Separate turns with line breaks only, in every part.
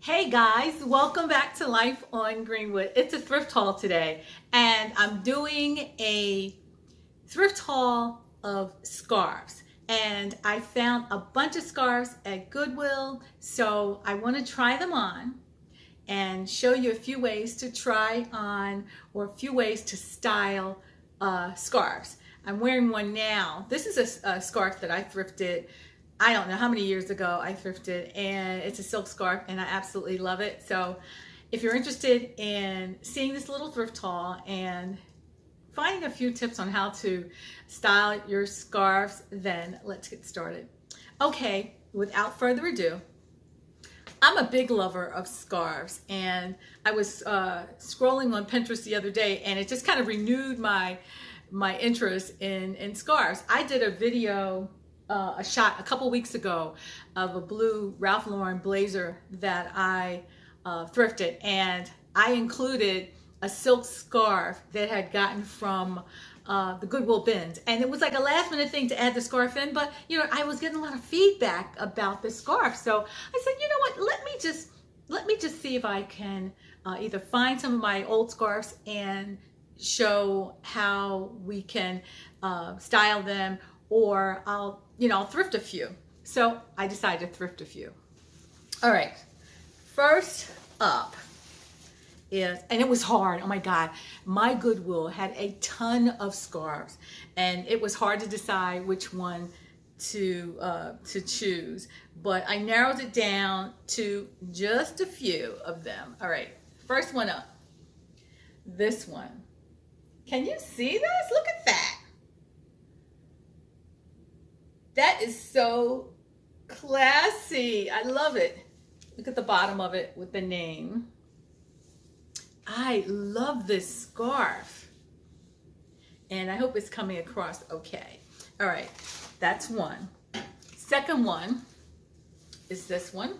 Hey guys, welcome back to Life on Greenwood. It's a thrift haul today, and I'm doing a thrift haul of scarves. And I found a bunch of scarves at Goodwill, so I want to try them on and show you a few ways to try on or a few ways to style scarves. I'm wearing one now. This is a scarf that I thrifted. I don't know how many years ago I thrifted, and it's a silk scarf and I absolutely love it. So if you're interested in seeing this little thrift haul and finding a few tips on how to style your scarves, then let's get started. Okay, without further ado, I'm a big lover of scarves, and I was scrolling on Pinterest the other day, and it just kind of renewed my interest in scarves. I did a video, a shot a couple weeks ago of a blue Ralph Lauren blazer that I thrifted, and I included a silk scarf that I had gotten from the Goodwill bins, and it was like a last minute thing to add the scarf in, but you know, I was getting a lot of feedback about the scarf, so I said, you know what, let me just see if I can either find some of my old scarves and show how we can style them, or I'll thrift a few. So I decided to thrift a few. All right, first up is, and it was hard, oh my God, my Goodwill had a ton of scarves, and it was hard to decide which one to choose, but I narrowed it down to just a few of them. All right, first one up, this one. Can you see this? Look at that. That is so classy. I love it. Look at the bottom of it with the name. I love this scarf, and I hope it's coming across okay. All right, that's one. Second one is this one.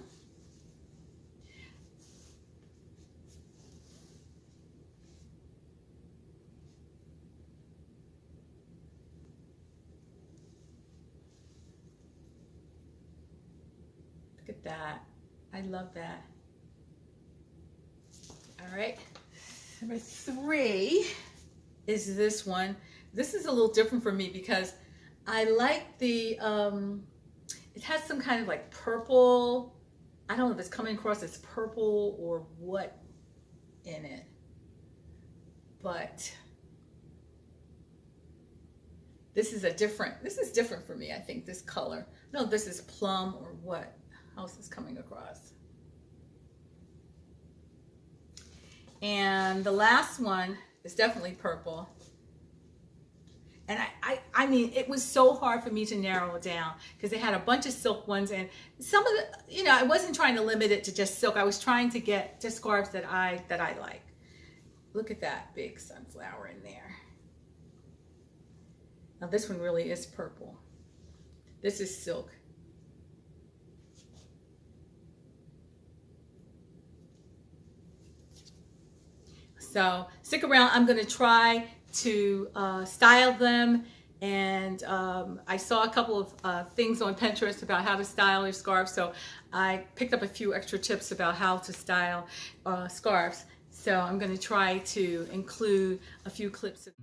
Look at that. I love that. All right. Number three is this one. This is a little different for me because I like the, it has some kind of like purple, I don't know if it's coming across as purple or what in it, but this is different for me, I think, this color. No, this is plum or what. How is this coming across? And the last one is definitely purple. And I mean, it was so hard for me to narrow it down because they had a bunch of silk ones, and some of the, I wasn't trying to limit it to just silk. I was trying to get just scarves that I like. Look at that big sunflower in there. Now this one really is purple. This is silk. So stick around. I'm going to try to style them, and I saw a couple of things on Pinterest about how to style your scarves, so I picked up a few extra tips about how to style scarves. So I'm going to try to include a few clips of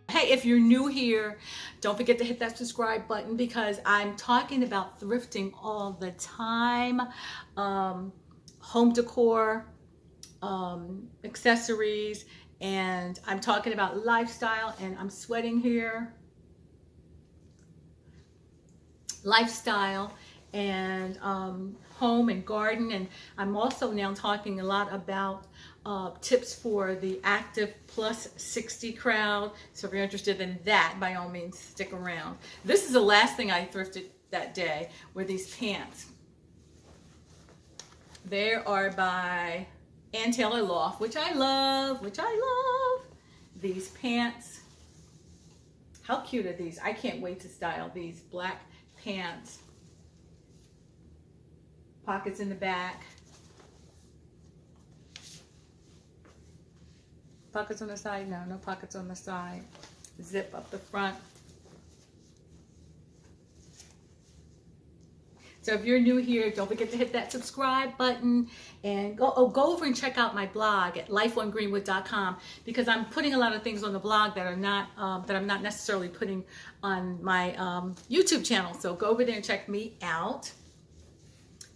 Hey, if you're new here, don't forget to hit that subscribe button because I'm talking about thrifting all the time. Home decor, accessories, and I'm talking about lifestyle, and I'm sweating here. Lifestyle and home and garden, and I'm also now talking a lot about tips for the active plus 60 crowd. So if you're interested in that, by all means stick around. This is the last thing I thrifted that day, were these pants. They are by and Taylor Loft, which I love, These pants. How cute are these? I can't wait to style these black pants. Pockets in the back. Pockets on the side? No, no pockets on the side. Zip up the front. So if you're new here, don't forget to hit that subscribe button and go over and check out my blog at lifeongreenwood.com, because I'm putting a lot of things on the blog that are not that I'm not necessarily putting on my YouTube channel. So go over there and check me out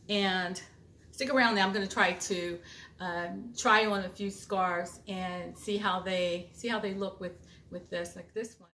and stick around there. I'm going to try to try on a few scarves and see how they look with this, like this one.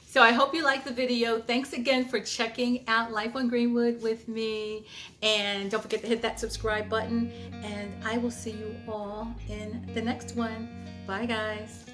So I hope you liked the video. Thanks again for checking out Life on Greenwood with me. And don't forget to hit that subscribe button. And I will see you all in the next one. Bye, guys.